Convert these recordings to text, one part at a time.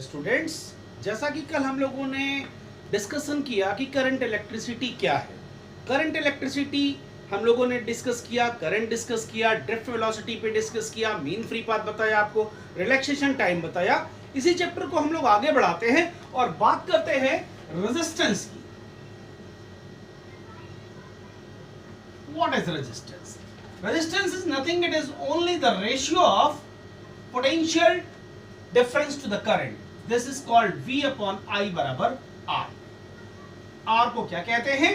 Students, जैसा कि कल हम लोगों ने डिस्कशन किया कि करंट इलेक्ट्रिसिटी क्या है। करंट इलेक्ट्रिसिटी हम लोगों ने डिस्कस किया, करंट डिस्कस किया, ड्रिफ्ट वेलोसिटी पे डिस्कस किया, मीन फ्री पाथ बताया, आपको रिलैक्सेशन टाइम बताया। इसी चैप्टर को हम लोग आगे बढ़ाते हैं और बात करते हैं रेजिस्टेंस की। What is resistance? Resistance is nothing, it is only the ratio of potential difference to the current. This is called V upon I बराबर R। R को क्या कहते हैं?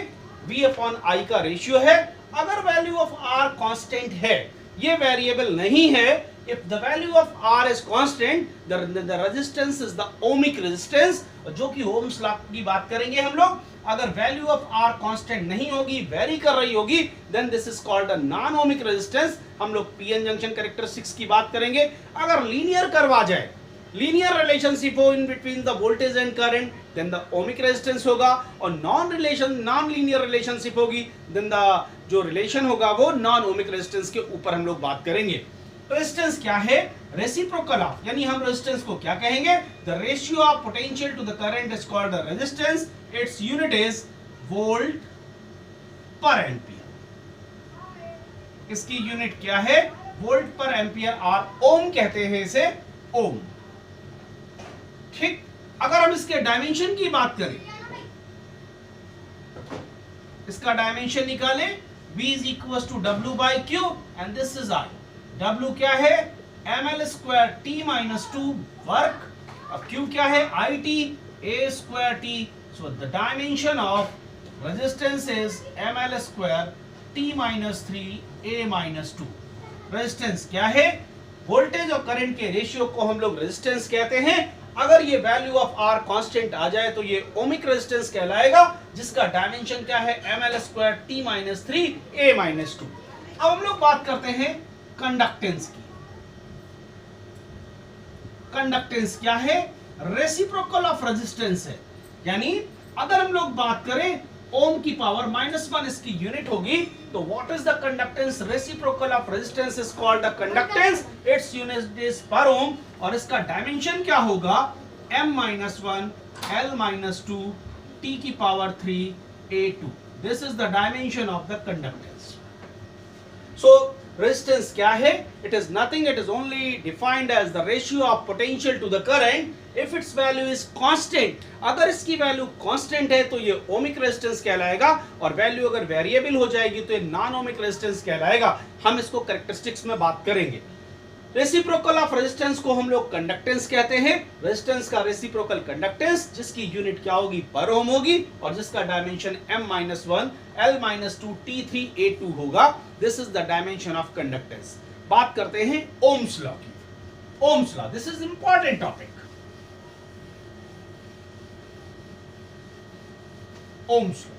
V अपॉन I का रेशियो है। अगर वैल्यू ऑफ R कांस्टेंट है, ये वेरिएबल नहीं है, if the value of R is constant, the resistance is the ohmic resistance, जो कि ओम्स लॉ की बात करेंगे हम लोग। अगर वैल्यू ऑफ R कांस्टेंट नहीं होगी, वेरी कर रही होगी, then this is called a non ohmic resistance. हम लोग पीएन जंक्शन कैरेक्टरिस्टिक्स की बात करेंगे। अगर लीनियर करवा जाए, लीनियर रिलेशनशिप हो in between the voltage and current, then the ohmic resistance होगा। और नॉन लीनियर रिलेशनशिप होगी, देन द जो रिलेशन होगा वो नॉन ओमिक रेजिस्टेंस के ऊपर हम लोग बात करेंगे। रेजिस्टेंस क्या है? रेसिप्रोकल ऑफ, यानी हम रेजिस्टेंस को क्या कहेंगे? The ratio of potential to the current is called the resistance. Its unit is volt per ampere. इसकी यूनिट क्या है? वोल्ट पर एम्पियर, और ओम कहते हैं इसे, ओम। ठीक, अगर हम इसके डायमेंशन की बात करें, इसका डायमेंशन निकालें, V is equals to W by Q and this is I। W क्या है? ml square T minus 2 work, और Q क्या है? IT A square T। So the dimension of resistance is ml square T minus 3 A minus 2। Resistance क्या है? Voltage और current के ratio को हम लोग रेजिस्टेंस कहते हैं। अगर ये वैल्यू ऑफ R कांस्टेंट आ जाए तो ये ओमिक रेजिस्टेंस कहलाएगा, जिसका डायमेंशन क्या है? ml square T minus 3 A minus 2। अब हम लोग बात करते हैं कंडक्टेंस की। कंडक्टेंस क्या है? रेसिप्रोकल ऑफ रेजिस्टेंस है। यानी अगर हम लोग बात करें ओम की पावर -1 इसकी यूनिट होगी, तो what is the conductance? Reciprocal of resistance is called the conductance. It's unit is पर ओम, और इसका डायमेंशन क्या होगा? m-1 L-2 T की power 3 A2। This is the dimension of the conductance. So resistance क्या है? It is nothing, it is only defined as the ratio of potential to the current if its value is constant. अगर इसकी value constant है तो ये ohmic resistance कहलाएगा, और value अगर वेरिएबल हो जाएगी तो ये नॉन ओमिक रेजिस्टेंस कहलाएगा। हम इसको कैरेक्टरिस्टिक्स में बात करेंगे। रेसिप्रोकल ऑफ रेजिस्टेंस को हम लोग कंडक्टेंस कहते हैं। रेजिस्टेंस का रेसिप्रोकल कंडक्टेंस, जिसकी यूनिट क्या होगी? पर ओम होगी, और जिसका dimension m-1 L-2 T3 A2 होगा। This is the dimension of conductance. बात करते हैं ओम्स लॉ की। Ohm's law, this is important topic. Ohms law,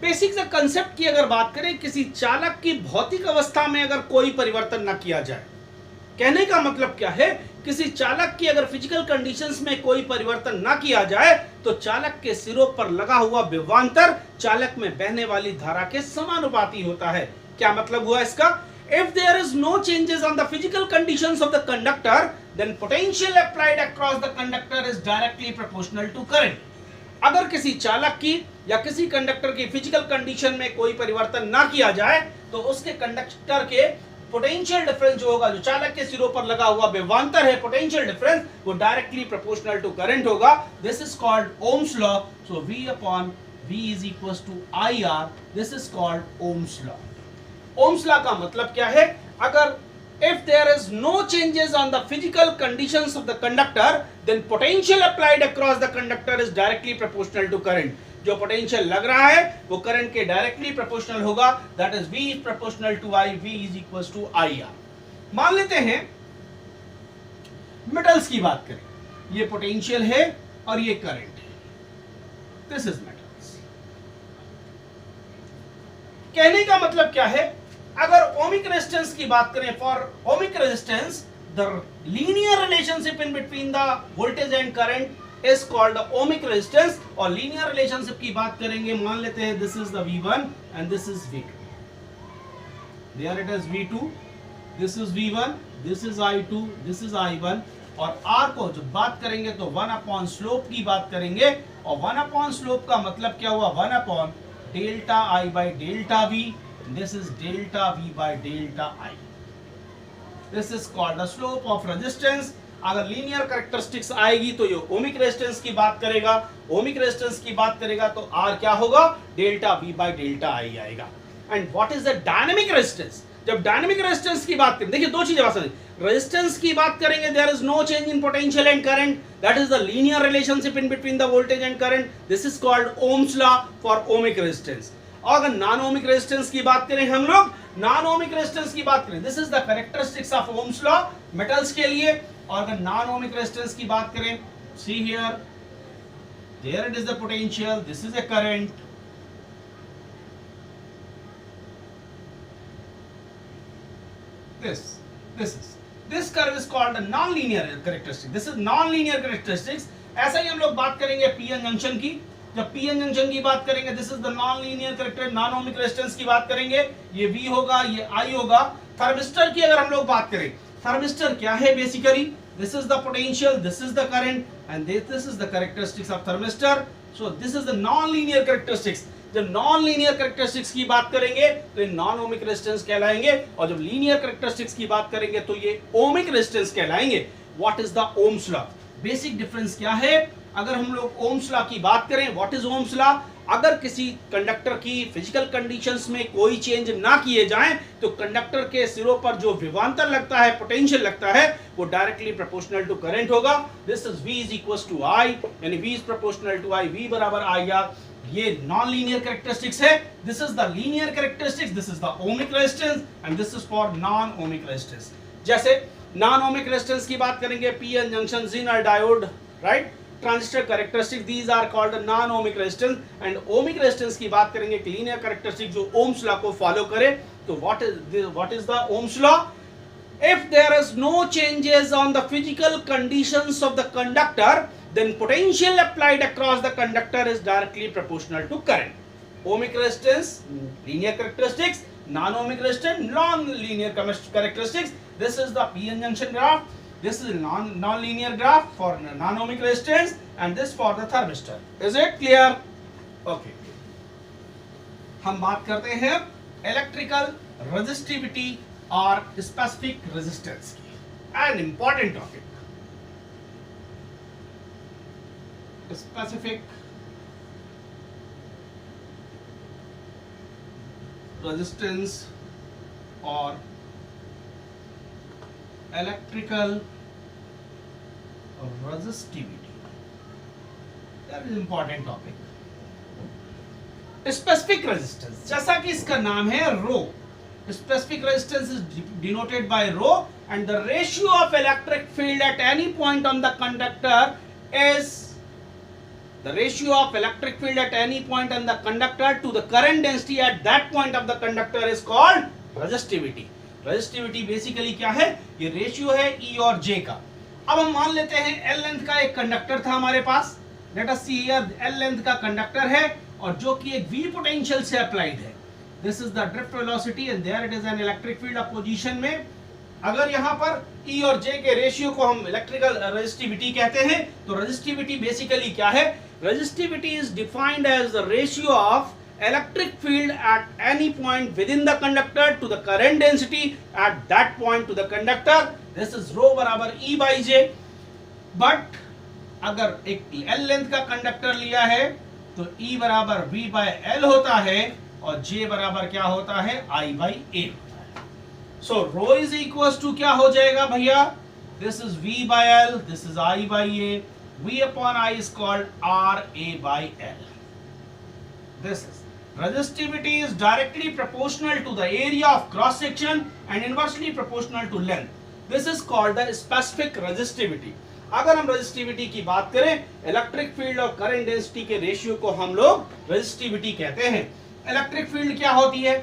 basic the concept की अगर बात करें, किसी चालक की भौतिक अवस्था में अगर कोई परिवर्तन न किया जाए, कहने का मतलब क्या है? किसी चालक की अगर फिजिकल कंडीशंस में कोई परिवर्तन न किया जाए तो चालक के सिरों पर लगा हुआ विभवांतर चालक में बहने वाली धारा के समानुपाती होता है। क्या मतलब हुआ इसका? If there is no changes on the physical conditions of the conductor, then potential applied across the conductor is directly proportional to current। अगर किसी चालक की या किसी कंडक्टर की फिजिकल कंडीशन में कोई परिवर्तन ना किया जाए तो उसके कंडक्टर के पोटेंशियल डिफरेंस जो होगा, जो चालक के सिरों पर लगा हुआ विभवांतर है, पोटेंशियल डिफरेंस, वो डायरेक्टली प्रोपोर्शनल टू करंट होगा। This is called Ohm's law. So V upon V is equal to IR। This is called Ohm's law. Ohm's law का मतलब क्या है? अगर if there is no changes on the physical conditions of the conductor, then potential applied across the conductor is directly proportional to current। जो potential लग रहा है वो करंट के डायरेक्टली प्रोपोर्शनल होगा। That is V is proportional to I, V is equals to IR। मान लेते हैं मेटल्स की बात करें, ये पोटेंशियल है और ये करंट है। This is metals. कहने का मतलब क्या है? अगर ओमिक रेजिस्टेंस की बात करें, for ohmic resistance the linear relationship in between the voltage and current is called ohmic resistance. और लीनियर रिलेशनशिप की बात करेंगे, मान लेते हैं this is the V1 and this is V2। There it is V2, this is V1, this is I2, this is I1, और R को जब बात करेंगे तो 1 अपॉन स्लोप की बात करेंगे, और 1 अपॉन स्लोप का मतलब क्या हुआ, 1 upon delta I by delta V, this is delta V by delta I, this is called the slope of resistance. अगर लीनियर कैरेक्टरिस्टिक्स आएगी तो ये ओमिक रेजिस्टेंस की बात करेगा, ओमिक रेजिस्टेंस की बात करेगा तो R क्या होगा, delta V by delta I आएगा। And what is the dynamic resistance, जब डायनेमिक रेजिस्टेंस की बात करें, देखिए दो चीजें बात समझ, रेजिस्टेंस की बात करेंगे there is no change in potential and current, that is the linear relationship in between the voltage and current, this is called Ohm's law for ohmic resistance. और अगर नॉन ओमिक रेजिस्टेंस की बात करें, हम लोग नॉन ओमिक रेजिस्टेंस की बात करें, this is the characteristics of Ohm's law metals के लिए। और अगर नॉन ओमिक रेजिस्टेंस की बात करें, see here, there it is the potential, this is a current, this curve is called a non-linear characteristic, this is non-linear characteristics। ऐसा ही हम लोग बात करेंगे पीएन जंक्शन की, जब पीएन जंक्शन की बात करेंगे, this is the non-linear character, non ohmic resistance की बात करेंगे, ये V होगा, ये I होगा। थर्मिस्टर की अगर हम लोग बात करें, थर्मिस्टर क्या है basically, this is the potential, this is the current, and this is the characteristics of thermistor. So this is the non-linear characteristics. जब नॉन लीनियर कैरेक्टरिस्टिक्स की बात करेंगे तो ये नॉन ओमिक रेजिस्टेंस कहलाएंगे, और जब लीनियर कैरेक्टरिस्टिक्स की बात करेंगे तो ये ओमिक रेजिस्टेंस कहलाएंगे। What is the Ohm's law, basic difference क्या है, अगर हम लोग ओम्स लॉ की बात करें, व्हाट इज ओम्स लॉ, अगर किसी कंडक्टर की फिजिकल कंडीशंस में कोई चेंज ना किए जाएं तो कंडक्टर के सिरों पर जो विभवांतर लगता है, पोटेंशियल लगता है, वो डायरेक्टली प्रोपोर्शनल टू करंट होगा। This is V is equals to I, यानी V is proportional to I, V बराबर IR। ये नॉन लीनियर कैरेक्टरिस्टिक्स है, this is the linear characteristics, this is the ohmic resistance, and this is for non ohmic resistance. जैसे non ohmic resistance की बात करेंगे, PN junction, Zener diode, right, transistor characteristic, these are called non ohmic resistance. And ohmic resistance की बात करेंगे, linear characteristic जो Ohm's law को follow करे। तो what is the Ohm's law, if there is no changes on the physical conditions of the conductor, then potential applied across the conductor is directly proportional to current. Ohmic resistance, linear characteristics, non-ohmic resistance, non-linear characteristics. This is the p-n junction graph, this is non-linear graph for non-ohmic resistance, and this for the thermistor. Is it clear? Okay. हम बात करते हैं electrical resistivity और specific resistance की, an important topic, specific resistance और electrical resistivity, that is important topic. Specific resistance, जैसा कि इसका नाम है रो, specific resistance is denoted by rho, and the ratio of electric field at any point on the conductor is the ratio of electric field at any point on the conductor to the current density at that point of the conductor is called resistivity. Resistivity basically क्या है, ये ratio है E और J का। अब हम मान लेते हैं L लेंथ का एक कंडक्टर था हमारे पास, let us see here, L length का कंडक्टर है और जो कि एक V पोटेंशियल से अप्लाइड है, this is the drift velocity, and there it is an electric field of position में। अगर यहाँ पर E और J के रेशियो को हम इलेक्ट्रिकल रेजिस्टिविटी कहते हैं, तो रेजिस्टिविटी बेसिकली क्या है, resistivity is defined as the ratio of electric field at any point within the conductor to the current density at that point to the conductor, this is rho बराबर E by J। But अगर एक L length का conductor लिया है तो E बराबर V by L होता है और J बराबर क्या होता है, I by A। So rho is equal to क्या हो जाएगा भैया, this is V by L, this is I by A, V upon I is called R A by L। This is resistivity is directly proportional to the area of cross section and inversely proportional to length. This is called the specific resistivity. अगर हम resistivity की बात करें, electric field और current density के ratio को हम लोग रेजिस्टिविटी कहते हैं। इलेक्ट्रिक फील्ड क्या होती है,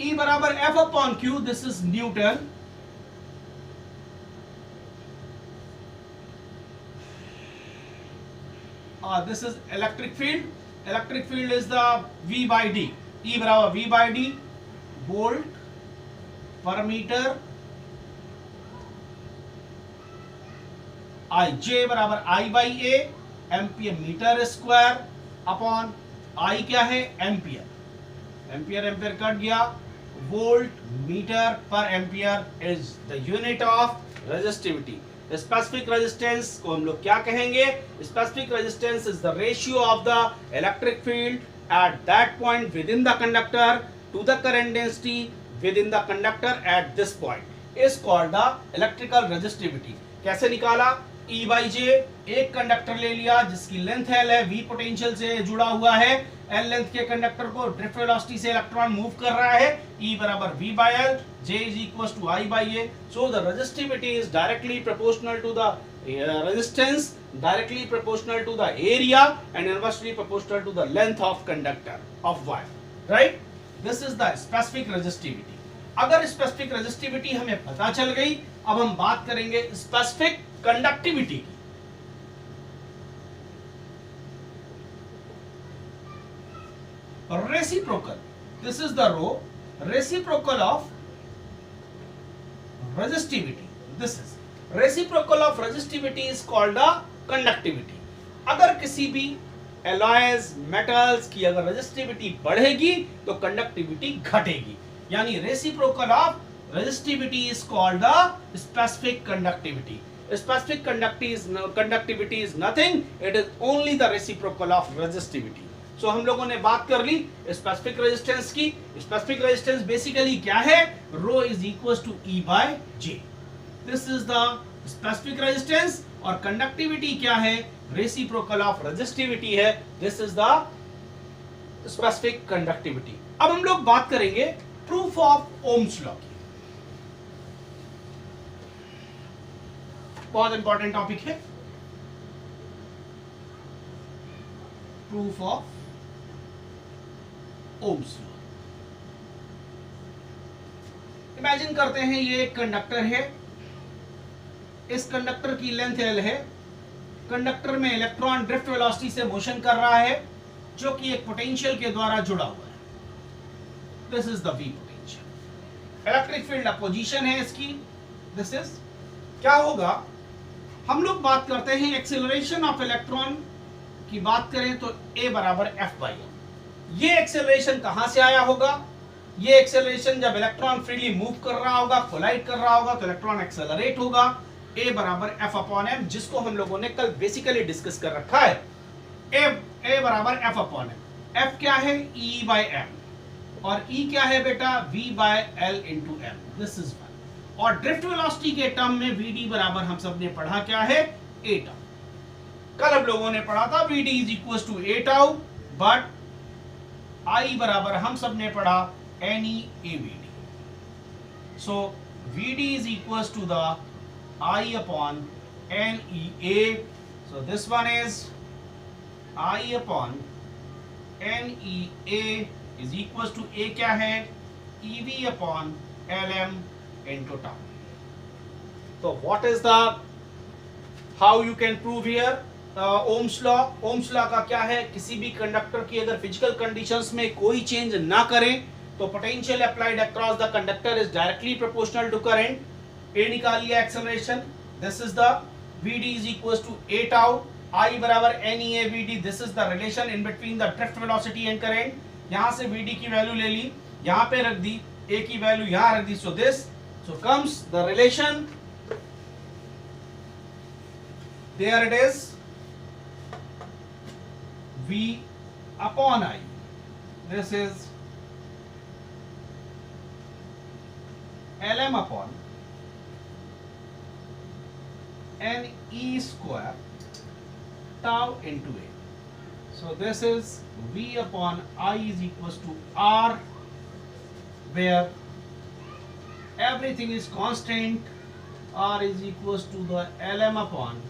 E बराबर F upon Q, this is newton, this is electric field, electric field is the V by D, E बराबर V by D, volt per metre, I J बराबर I by A, ampere metre square upon I क्या है ampere, ampere ampere cut गया, volt metre per ampere is the unit of resistivity. Specific resistance को हम लोग क्या कहेंगे? Specific resistance is the ratio of the electric field at that point within the conductor to the current density within the conductor at this point is called the electrical resistivity. कैसे निकाला? E by जे, एक conductor ले लिया जिसकी length L है, V पोटेंशियल से जुड़ा हुआ है, L लेंथ के कंडक्टर को ड्रिफ्ट वेलोसिटी से इलेक्ट्रॉन मूव कर रहा है, E बराबर V by L, J is equal to I by A, so the resistivity is directly proportional to the resistance, directly proportional to the area and inversely proportional to the length of conductor of wire, right? This is the specific resistivity. अगर specific resistivity हमें पता चल गई, अब हम बात करेंगे specific conductivity की। Reciprocal, this is the rho, reciprocal of resistivity, this is reciprocal of resistivity is called the conductivity. अगर किसी भी alloys metals की अगर resistivity बढ़ेगी तो conductivity घटेगी, यानी reciprocal of resistivity is called the specific conductivity. Specific conductivity is nothing, it is only the reciprocal of resistivity. So हम लोगों ने बात कर ली specific resistance की। specific resistance basically क्या है? Rho is equals to E by J. This is the specific resistance और conductivity क्या है? Reciprocal of resistivity है। This is the specific conductivity. अब हम लोग बात करेंगे proof of Ohm's law की। बहुत इंपॉर्टेंट टॉपिक है proof of Ohm's law। Imagine करते हैं ये एक कंडक्टर है, इस कंडक्टर की लेंथ L है, कंडक्टर में इलेक्ट्रॉन ड्रिफ्ट वेलोसिटी से मोशन कर रहा है जो कि एक पोटेंशियल के द्वारा जुड़ा हुआ है। This is the V potential. Electric field opposition है इसकी, दिस इज क्या होगा? हम लोग बात करते हैं एक्सेलरेशन ऑफ इलेक्ट्रॉन की बात करें तो A बराबर F बाई M। ये एक्सेलरेशन कहां से आया होगा? ये एक्सेलरेशन जब इलेक्ट्रॉन फ्रीली मूव कर रहा होगा, कोलाइड कर रहा होगा तो इलेक्ट्रॉन एक्सेलरेट होगा। A बराबर F अपॉन M, जिसको हम लोगों ने कल बेसिकली डिस्कस कर रखा है। A बराबर F अपॉन M। F क्या है? E बाई M और E क्या है बेटा? V by L into M। This is one. और ड्रिफ्ट वेलोसिटी के टर्म में VD बराबर हम सब ने पढ़ा क्या है? A tau. कल हम लोगों ने पढ़ा था VD is equal to A tau, but I बराबर हम सब ने पढ़ा NeAVD। So VD is equal to the I upon NEA. So this one is I upon NEA is equals to A क्या है? EV upon LM into tau. So what is the, how you can prove here Ohm's law? Ohm's law का क्या है? किसी भी conductor की अगर physical conditions में कोई चेंज ना करें तो potential applied across the conductor is directly proportional to current. A निकाल लिया acceleration, this is the VD is equal to A tau, I बराबर NeAVD। This is the relation in between the drift velocity and current. यहां से VD की value ले ली, यहां पे रख दी, A की वैल्यू यहां रख दी, so this, so comes the relation, there it is, V upon I। This is LM upon NE square tau into A. So this is V upon I is equals to R, where everything is constant. R is equals to the LM upon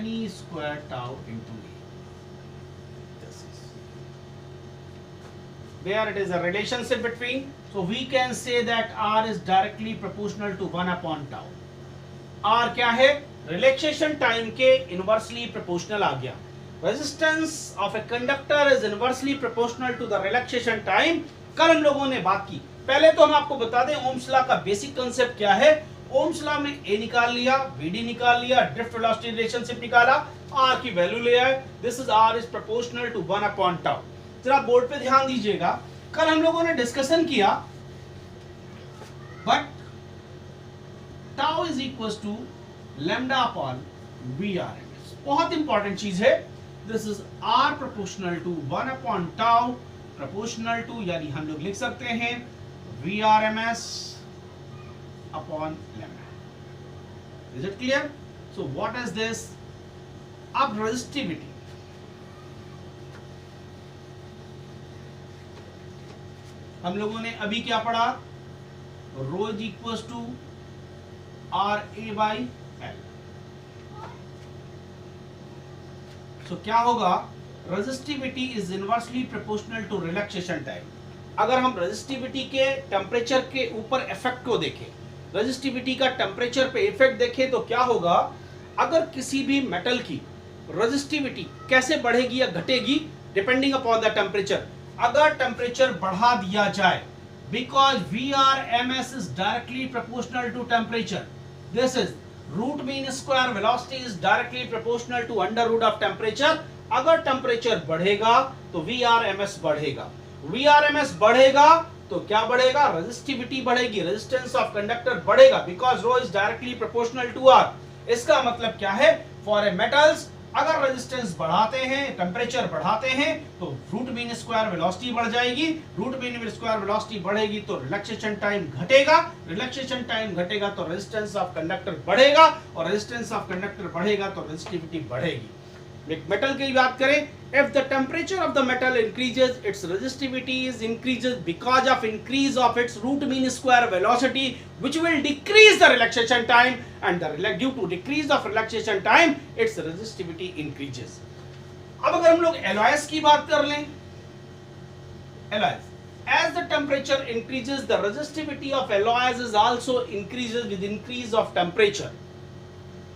NE square tau into A. This is, there it is a relationship between. So we can say that R is directly proportional to 1 upon tau. R क्या है? Relaxation time के inversely proportional आ गया। Resistance of a conductor is inversely proportional to the relaxation time. कल हम लोगों ने बात की पहले तो हम आपको बता दें ओम्स लॉ का बेसिक कांसेप्ट क्या है। ओम्स लॉ में ए निकाल लिया, वीडी निकाल लिया, ड्रिफ्ट वेलोसिटी रिलेशनशिप निकाला, आर की वैल्यू ले आए, this is R is proportional to 1 upon tau. जरा बोर्ड पे ध्यान दीजिएगा, कल हम लोगों ने डिस्कशन किया but tau is equal to lambda upon V R M S. बहुत इंपॉर्टेंट चीज है, this is R proportional to 1 upon tau proportional to, यानी हम लोग लिख सकते हैं V R M S upon lambda. Is it clear? So what is this? अब रेजिस्टिविटी, हम लोगों ने अभी क्या पढ़ा, rho is equal to R A by L. So क्या होगा, resistivity is inversely proportional to relaxation time. अगर हम रेजिस्टिविटी के टेम्परेचर के ऊपर इफेक्ट को देखें, रेजिस्टिविटी का टेम्परेचर पे इफेक्ट देखें तो क्या होगा, अगर किसी भी मेटल की रेजिस्टिविटी कैसे बढ़ेगी या घटेगी डिपेंडिंग अपॉन द टेम्परेचर। अगर टेम्परेचर बढ़ा दिया जाए, because V R M S is directly proportional to temperature, this is root mean square velocity is directly proportional to under root of temperature. अगर टेम्परेचर बढ़ेगा तो वी आर एम एस बढ़ेगा, V R M S बढ़ेगा तो क्या बढ़ेगा, resistivity बढ़ेगी, resistance of conductor बढ़ेगा, because rho is directly proportional to R. इसका मतलब क्या है, फॉर ए मेटल्स अगर रेजिस्टेंस बढ़ाते हैं, टेम्परेचर बढ़ाते हैं तो रूट मीन स्क्वायर वेलोसिटी बढ़ जाएगी, रूट मीन स्क्वायर वेलोसिटी बढ़ेगी तो रिलैक्सेशन टाइम घटेगा, रिलैक्सेशन टाइम घटेगा तो रेजिस्टेंस ऑफ कंडक्टर बढ़ेगा, और रेजिस्टेंस ऑफ कंडक्टर बढ़ेगा तो रेजिस्टिविटी बढ़ेगी। मेटल की बात करें, if the temperature of the metal increases, its resistivity is increases because of increase of its root mean square velocity, which will decrease the relaxation time, and due to decrease of relaxation time its resistivity increases। अब अगर हम लोग Alois की बात कर लें, Alois, as the temperature increases the resistivity of alloys is also increases with increase of temperature।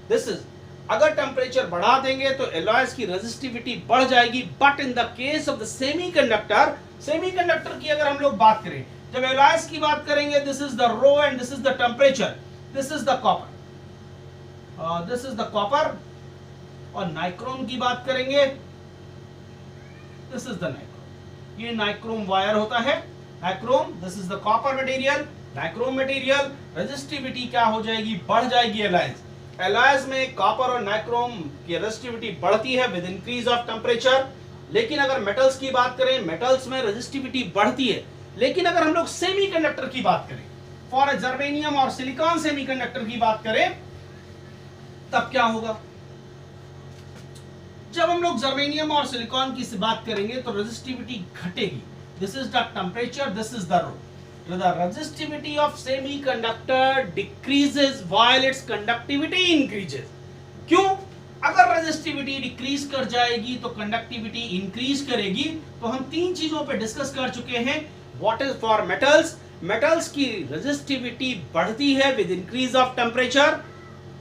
this is, अगर temperature बढ़ा देंगे तो एलॉयस की रेजिस्टिविटी बढ़ जाएगी, but in the case of the semiconductor, semiconductor की अगर हम लोग बात करें, जब एलॉयस की बात करेंगे, this is the rho and this is the temperature, this is the copper, this is the copper, और नाइक्रोम की बात करेंगे, दिस इज द नाइक्रोम, ये नाइक्रोम वायर होता है, nichrome, this is the copper material, nichrome material, resistivity क्या हो जाएगी, बढ़ जाएगी एलॉयस। एलॉयज में कॉपर और नाइक्रोम की रेजिस्टिविटी बढ़ती है विद इंक्रीज ऑफ टेम्परेचर। लेकिन अगर मेटल्स की बात करें, मेटल्स में रेजिस्टिविटी बढ़ती है। लेकिन अगर हम लोग सेमीकंडक्टर की बात करें, फॉर जर्मेनियम और सिलिकॉन सेमीकंडक्टर की बात करें, तब क्या होगा, जब हम लोग जर्मेनियम और सिलिकॉन की बात करेंगे तो रेजिस्टिविटी घटेगी, this is the temperature, this is the rho. The resistivity of semiconductor decreases while its conductivity increases। क्यों? अगर रेजिस्टिविटी डिक्रीज कर जाएगी तो कंडक्टिविटी इंक्रीज करेगी। तो हम तीन चीजों पे डिस्कस कर चुके हैं। What is for metals, metals की रेजिस्टिविटी बढ़ती है विद इंक्रीज ऑफ टेम्परेचर।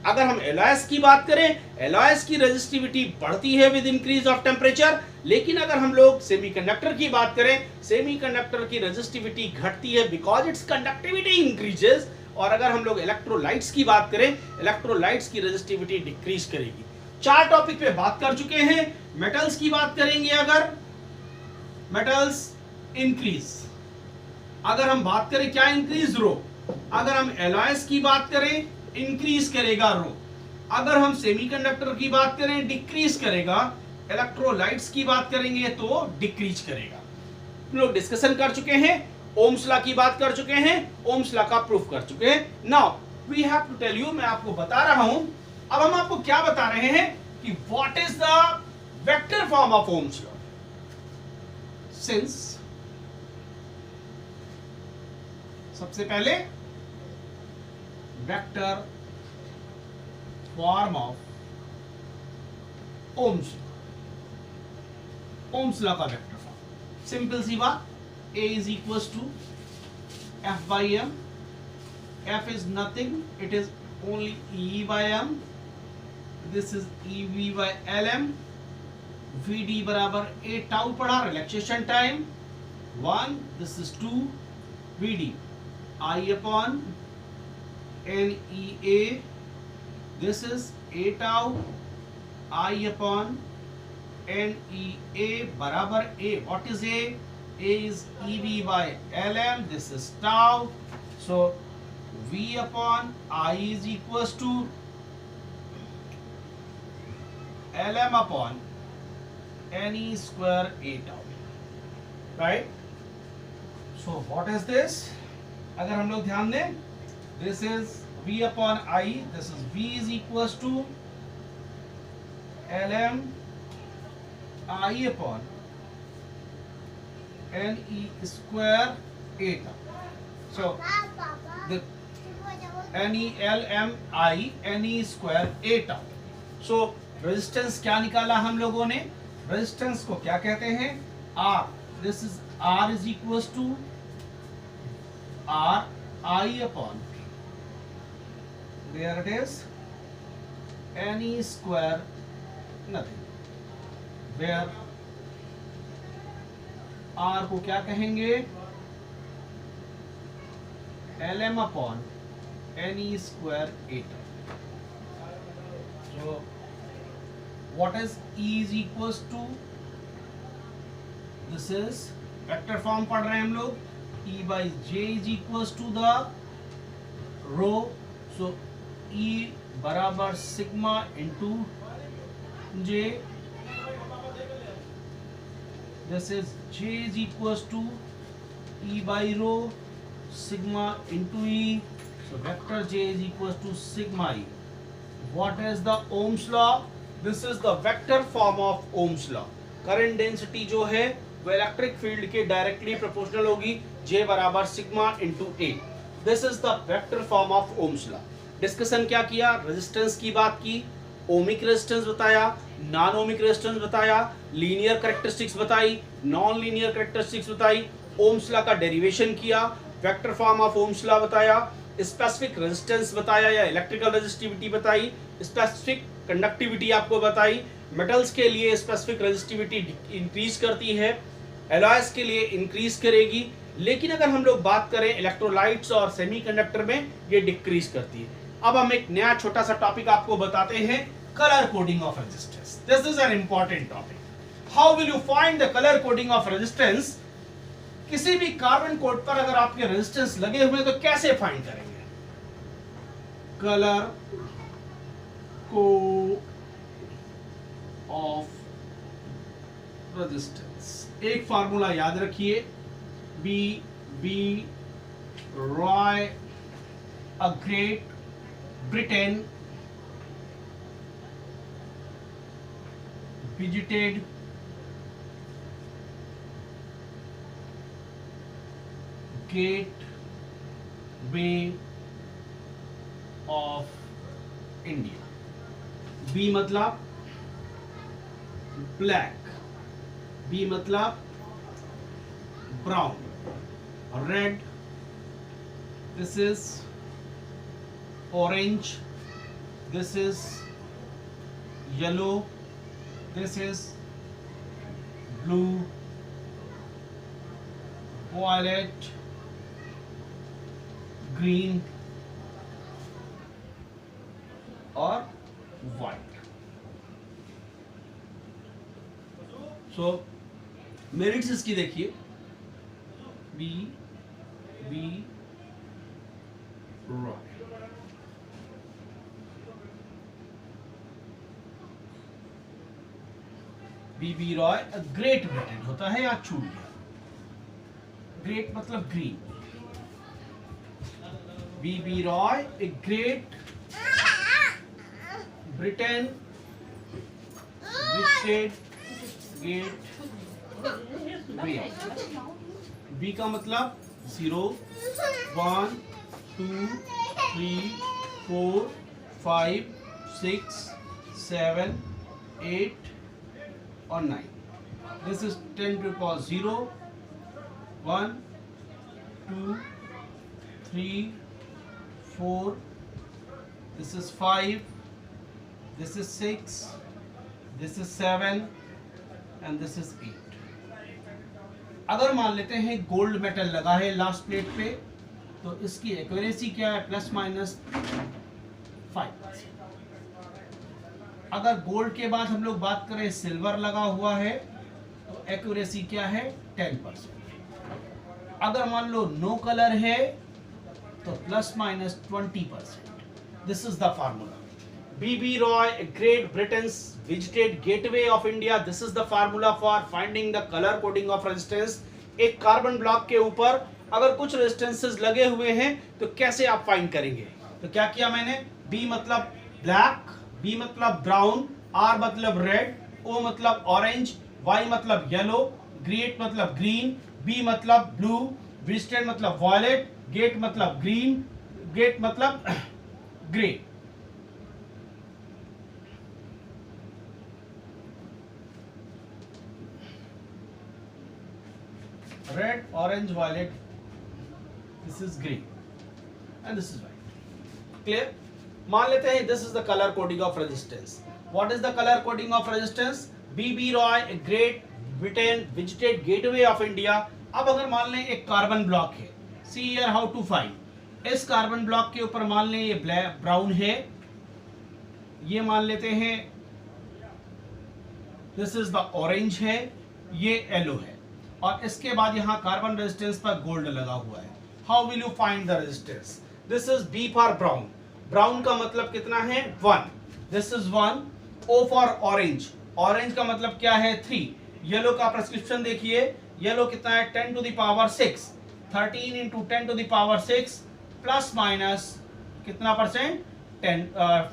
अगर हम एलॉयस की बात करें, एलॉयस की रेजिस्टिविटी बढ़ती है विद इंक्रीज ऑफ टेम्परेचर। लेकिन अगर हम लोग सेमीकंडक्टर की बात करें, सेमीकंडक्टर की रेजिस्टिविटी घटती है बिकॉज इट्स कंडक्टिविटी इंक्रीजेस। और अगर हम लोग इलेक्ट्रोलाइट्स की बात करें, इलेक्ट्रोलाइट्स की रेजिस्टिविटी डिक्रीज करेगी। चार टॉपिक पे बात कर चुके हैं। मेटल्स की बात करेंगे, अगर मेटल्स इंक्रीज, अगर हम बात करें क्या इंक्रीज, रो। अगर हम एलॉयस की बात करें, इंक्रीज करेगा रो। अगर हम सेमीकंडक्टर की बात करें, डिक्रीज करेगा। इलेक्ट्रोलाइट्स की बात करेंगे तो डिक्रीज करेगा। हम लोग डिस्कशन कर चुके हैं, ओम्स लॉ की बात कर चुके हैं, ओम्स लॉ का प्रूफ कर चुके हैं। Now we have to tell you, मैं आपको बता रहा हूं, अब हम आपको क्या बता रहे हैं कि what is the vector form of Ohm's law. Since सबसे पहले vector form of ohms law, Ohm's law का वेक्टर फॉर्म सिंपल सी बात, A is equals to F by M। F is nothing, it is only E by M। This is EV by LM। VD बराबर A tau पढ़ा, relaxation time 1, this is 2 VD I upon n e a. This is a tau I upon n e a बराबर a. What is a? A is EV by Lm. This is tau. So V upon I is equals to Lm upon ne square a tau. Right? So what is this? अगर हम लोग ध्यान दें, this is V upon I. This is V is equals to Lm I upon ne square a tau. So the Lm I ne square a tau. So resistance क्या निकाला हम लोगों ने? रेजिस्टेंस को क्या कहते हैं? R. This is R is equals to R I upon, there it is, ne square nothing, where R को क्या कहेंगे? Lm upon ne square a tau. So what is E is equals to? This is vector form पढ़ रहे हैं हम लोग. E by J is equals to the rho. So E बराबर sigma into J. This is J is equals to E by rho sigma into E. So vector J is equals to sigma E. What is the Ohm's law? This is the vector form of Ohm's law. Current density जो है वो electric field के directly proportional होगी. J बराबर sigma into A. This is the vector form of Ohm's law. Discussion क्या किया? Resistance की बात की, ओमिक रेजिस्टेंस बताया, नॉन ओमिक रेजिस्टेंस बताया, लीनियर कैरेक्टरिस्टिक्स बताई, नॉन लीनियर कैरेक्टरिस्टिक्स बताई, ओम्स लॉ का डेरिवेशन किया, vector form of Ohm's law बताया, स्पेसिफिक रेजिस्टेंस बताया या इलेक्ट्रिकल रेजिस्टिविटी बताई, स्पेसिफिक कंडक्टिविटी आपको बताई. मेटल्स के लिए स्पेसिफिक रेजिस्टिविटी इंक्रीज करती है, एलॉयज के लिए इंक्रीज करेगी, लेकिन अगर हम लोग बात करें इलेक्ट्रोलाइट्स और सेमीकंडक्टर में ये डिक्रीज करती है. अब हम एक नया छोटा सा टॉपिक आपको बताते हैं, colour coding of resistance. This is an important topic. How will you find the colour coding of resistance? किसी भी कार्बन कोड पर अगर आपके रेजिस्टेंस लगे हुए तो कैसे फाइंड करेंगे? Colour code of resistance. एक फार्मूला याद रखिए, B Roy a Great Britain visited Gateway of India. B मतलब ब्लैक, बी मतलब brown, red, this is orange, this is yellow, this is blue, violet, green और white. So merits इसकी देखिए, B Roy. B Roy Great Britain होता है, या छूट गया. ग्रेट मतलब green. B Roy a Great Britain visited Gateway. B का मतलब 0, 1, 2, 3, 4, 5, 6, 7, 8 और 9. This is 10 to the power 0, 1, 2, 3, 4. This is 5. This is 6. This is 7 and this is 8. अगर मान लेते हैं गोल्ड मेटल लगा है लास्ट प्लेट पे, तो इसकी एक्यूरेसी क्या है, प्लस माइनस 5%। अगर गोल्ड के बाद हम लोग बात करें सिल्वर लगा हुआ है तो एक्यूरेसी क्या है, 10%। अगर मान लो नो कलर है तो plus minus 20%। This is the formula. Bibi Roy, Great Britain's visited Gateway of India. This is the formula for finding the colour coding of resistance. एक कार्बन ब्लॉक के ऊपर अगर कुछ रेजिस्टेंसेस लगे हुए हैं तो कैसे आप फाइंड करेंगे। तो क्या किया मैंने, बी मतलब ब्लैक, बी मतलब ब्राउन, आर मतलब रेड, ओ मतलब ऑरेंज, वाई मतलब येलो, ग्रेट मतलब ग्रीन, बी मतलब ब्लू, विजिटेड मतलब वॉयलेट, गेट मतलब ग्रीन, गेट मतलब grey. Red, orange, violet, this is green and this is white. Clear. मान लेते हैं this is the colour coding of resistance. What is the colour coding of resistance, B B Roy, Great Britain visited Gateway of India. अब अगर मान लें एक carbon block है, see here how to find. इस कार्बन ब्लॉक के ऊपर मान लें ये ब्लैक ब्राउन है, ये मान लेते हैं दिस इज द ऑरेंज है, ये येलो है, और इसके बाद यहां कार्बन रेजिस्टेंस पर गोल्ड लगा हुआ है। How will you find the resistance. This is B for brown, brown का मतलब कितना है 1, this is 1। O for orange, orange का मतलब क्या है 3। येलो का प्रेस्क्रिप्शन देखिए, येलो कितना है 10 to the power 6, 13 into 10 to the power 6 plus minus कितना percent,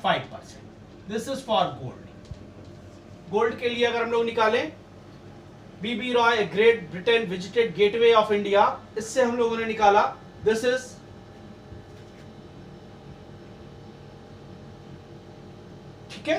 5%। This is for gold. Gold के लिए अगर हम लोग निकालें, BB Roy, Great Britain visited Gateway of India, इससे हम लोगों ने निकाला दिस इज ठीक है।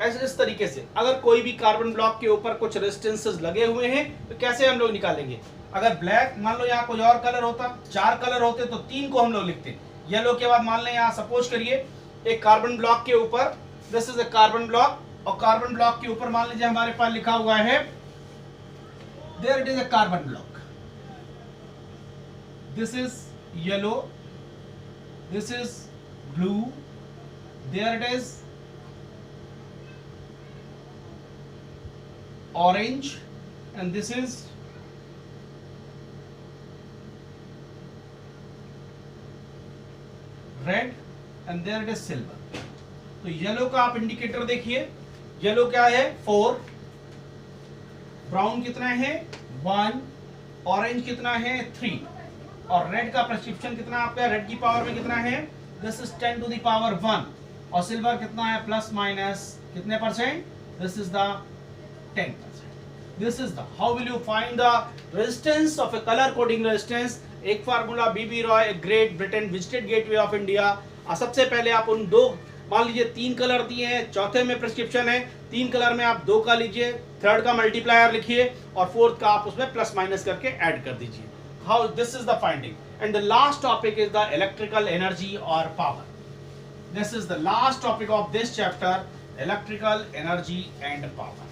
ऐसे इस तरीके से अगर कोई भी कार्बन ब्लॉक के ऊपर कुछ रेजिस्टेंसेस लगे हुए हैं तो कैसे हम लोग निकालेंगे। अगर ब्लैक मान लो यहाँ कोई और कलर होता, 4 कलर होते तो 3 को हम लोग लिखते। येलो के बाद मान लें यहाँ सपोज करिए एक कार्बन ब्लॉक के ऊपर, this is a carbon block, और कार्बन ब्लॉक के ऊपर मान लीजिए हमारे पास लिखा हुआ है there it is a carbon block, this is yellow, this is blue, there it is orange, and this is red, and there it is silver। तो येलो का आप इंडिकेटर देखिए, येलो क्या है 4, ब्राउन कितना है 1, ऑरेंज कितना है 3, और रेड का प्रेस्क्रिप्शन कितना आपका, रेड की पावर में कितना है, this is 10 to the power 1, और सिल्वर कितना है प्लस माइनस कितने percent, this is the 10%। This is the how will you find the resistance of a colour coding resistance. एक formula Bibi Roy, Great Britain visited Gateway of India. सबसे पहले आप उन दो, मान लीजिए 3 कलर दिए हैं, चौथे में प्रेस्क्रिप्शन है, 3 कलर में आप 2 का लीजिए, थर्ड का मल्टीप्लायर लिखिए, और फोर्थ का आप उसमें प्लस माइनस करके ऐड कर दीजिए। How this is the finding. And the last topic is the electrical energy और power. This is the last topic of this chapter, electrical energy and power.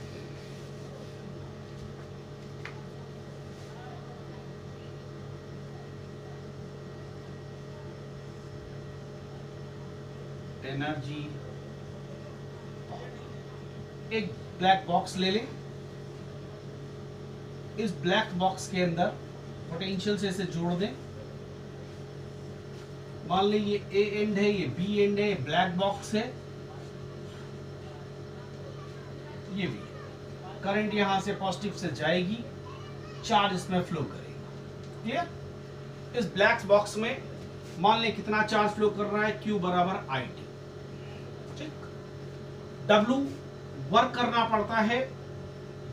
Energy, एक black box ले लें, इस black box के अंदर potential से इसे जोड़ दें। मान लें ये ए एंड है, ये बी एंड है, ये ब्लैक बॉक्स है, ये भी है। करंट यहां से पॉजिटिव से जाएगी, चार्ज इसमें फ्लो करेगा। क्लियर। इस ब्लैक बॉक्स में मान लें कितना चार्ज फ्लो कर रहा है, Q बराबर आई टी। W वर्क करना पड़ता है,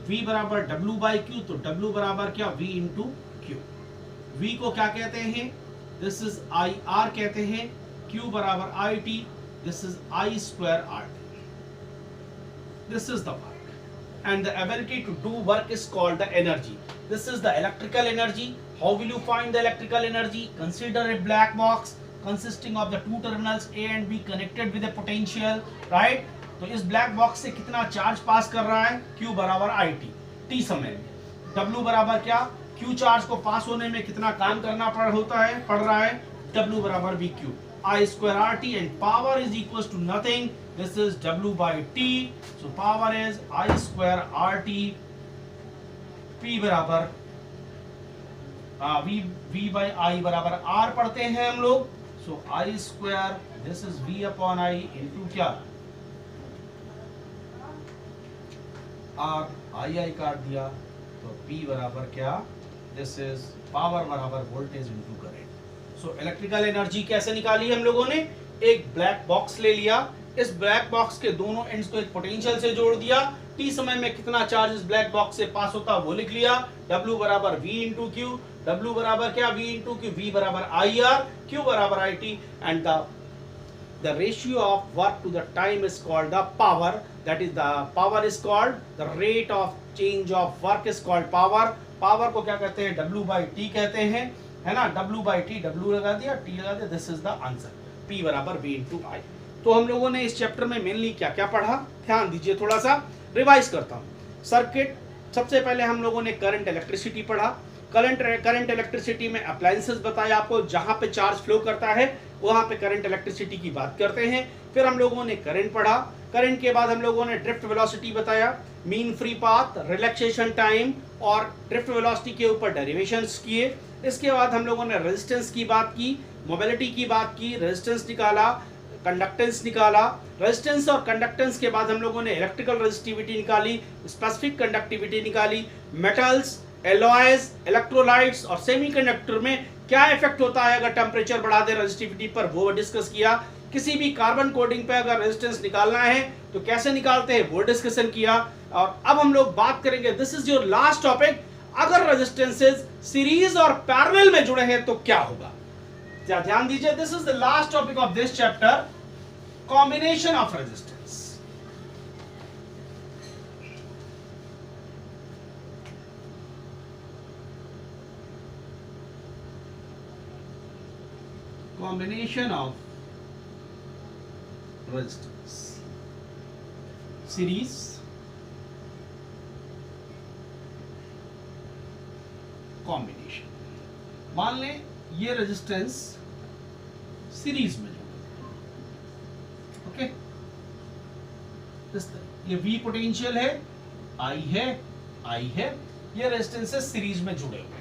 V बराबर W बाई क्यू, तो W बराबर क्या, V इंटू क्यू। V को क्या कहते हैं, दिस इज आई आर कहते हैं, Q बराबर I T, this is I square R T. This is the work and the ability to do work is called the energy. This is the electrical energy. How will you find the electrical energy. Consider a black box consisting of the two terminals A and B connected with a potential, right? तो इस black box से कितना charge पास कर रहा है, Q बराबर I T, T समय में। W बराबर क्या, Q चार्ज को पास होने में कितना काम करना पड़ रहा है, W बराबर V Q, I square RT, and power is equals to nothing. This is W by T. So power is I square RT. P बराबर V by I बराबर R पढ़ते हैं हम लोग. So I square, this is V upon I into क्या, R, I काट दिया, तो P बराबर क्या, this is पावर बराबर voltage into current. So electrical energy कैसे निकाली हम लोगों ने, एक ब्लैक बॉक्स ले लिया, इस ब्लैक बॉक्स के दोनों एंड्स को एक पोटेंशियल से जोड़ दिया, टी समय में कितना चार्ज इस ब्लैक बॉक्स से पास होता वो लिख लिया, W बराबर V इंटू क्यू, W बराबर क्या, V इंटू क्यू, V बराबर IR, Q बराबर IT, and the ratio of work to the time is called the power. That is, the power is called, the rate of change of work is called power. Power को क्या कहते हैं, W by T कहते हैं, है ना. W by T, W लगा दिया, T लगा दिया, this is the answer. P बराबर V इंटू I. तो हम लोगों ने इस चैप्टर में मेनली क्या क्या पढ़ा, ध्यान दीजिए, थोड़ा सा रिवाइज करता हूँ. सर्किट, सबसे पहले हम लोगों ने करंट इलेक्ट्रिसिटी पढ़ा. करंट इलेक्ट्रिसिटी में अप्लायंसेस बताया आपको, जहां पे चार्ज फ्लो करता है वहां पे करंट इलेक्ट्रिसिटी की बात करते हैं. फिर हम लोगों ने करंट पढ़ा. करंट के बाद हम लोगों ने ड्रिफ्ट वेलोसिटी बताया, mean free path, relaxation time और ड्रिफ्ट वेलोसिटी के ऊपर डेरिवेशंस किए. इसके बाद हम लोगों ने रेजिस्टेंस की बात की, मोबिलिटी की बात की, रेजिस्टेंस निकाला, कंडक्टेंस निकाला. रेजिस्टेंस और कंडक्टेंस के बाद हम लोगों ने इलेक्ट्रिकल रेजिस्टिविटी निकाली, स्पेसिफिक कंडक्टिविटी निकाली. मेटल्स, एलॉयज, इलेक्ट्रोलाइट्स और सेमीकंडक्टर में क्या इफेक्ट होता है अगर टेम्परेचर बढ़ा दे रेजिस्टिविटी पर, वो डिस्कस किया. किसी भी कार्बन कोटिंग पे अगर रेजिस्टेंस निकालना है तो कैसे निकालते हैं वो डिस्कशन किया. और अब हम लोग बात करेंगे, this is your last topic, अगर रेजिस्टेंसेस सीरीज और पैरेलल में जुड़े हैं तो क्या होगा. ध्यान दीजिए, this is the last topic of this chapter, combination of resistance. Combination of resistance, series, combination. मान लें ये रेजिस्टेंस सीरीज में जो, ओके, इस तरह ये V पोटेंशियल है, I है, ये रेजिस्टेंसेस सीरीज में जुड़े हुए.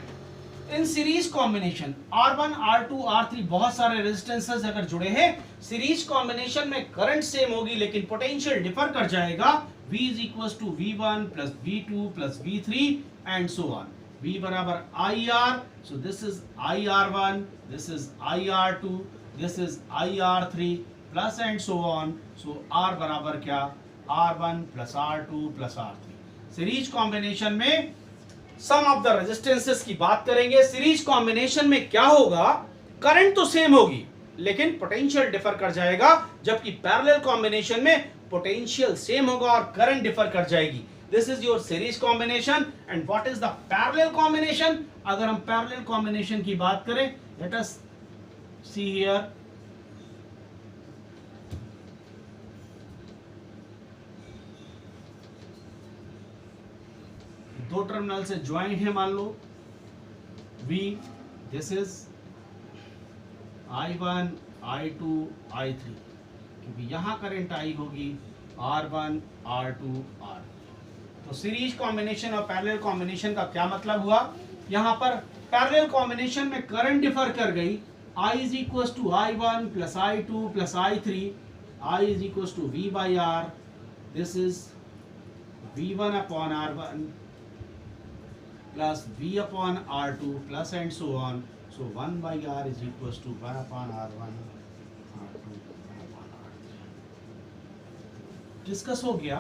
इन series combination R1, R2, R3 बहुत सारे रेजिस्टेंसेस अगर जुड़े हैं, सीरीज कॉम्बिनेशन में करंट सेम होगी लेकिन पोटेंशियल डिफर कर जाएगा. V is equal to V1 plus V2 plus V3 and so on. V बराबर IR, so this is IR1, this is IR2, this is IR3 plus and so on. So R बराबर क्या, R1 plus R2 plus R3. Series combination में सम of the resistances की बात करेंगे. Series combination में क्या होगा, करंट तो सेम होगी लेकिन पोटेंशियल डिफर कर जाएगा, जबकि पैरेलल कॉम्बिनेशन में पोटेंशियल सेम होगा और करंट डिफर कर जाएगी. This is your series combination. And what is the parallel combination. अगर हम पैरेलल कॉम्बिनेशन की बात करें, लेट अस सी हियर, दो टर्मिनल से ज्वाइन है, मान लो V, this is I1, I2, I3, क्योंकि यहां करंट I होगी R1, R2, R. तो सीरीज कॉम्बिनेशन और पैरेलल कॉम्बिनेशन का क्या मतलब हुआ, यहां पर पैरेलल कॉम्बिनेशन में करंट डिफर कर गई. I is equal to I1 plus I2 plus I3, I is equal to V by R, this is V1 upon R1 plus V upon R2 plus and so on. So 1 by R is equals to 1 upon R1, R2, 1 upon R3. Discuss हो गया.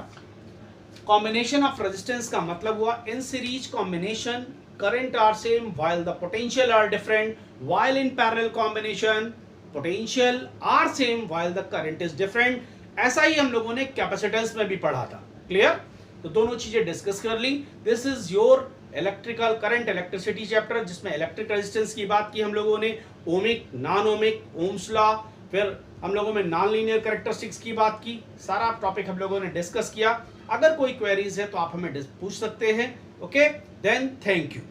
Combination of resistance का मतलब हुआ, in series combination current are same while the potential are different, while in parallel combination potential are same while the current is different. ऐसा ही हम लोगों ने capacitance में भी पढ़ा था. क्लियर. तो दोनों चीजें डिस्कस कर ली. This is your electrical current electricity chapter, जिसमें इलेक्ट्रिक रेजिस्टेंस की बात की हम लोगों ने, ohmic, non ohmic, Ohm's law, फिर हम लोगों में नॉन लीनियर कैरेक्टरिस्टिक्स की बात की. सारा टॉपिक हम लोगों ने डिस्कस किया. अगर कोई क्वेरीज है तो आप हमें पूछ सकते हैं. Okay, then thank you.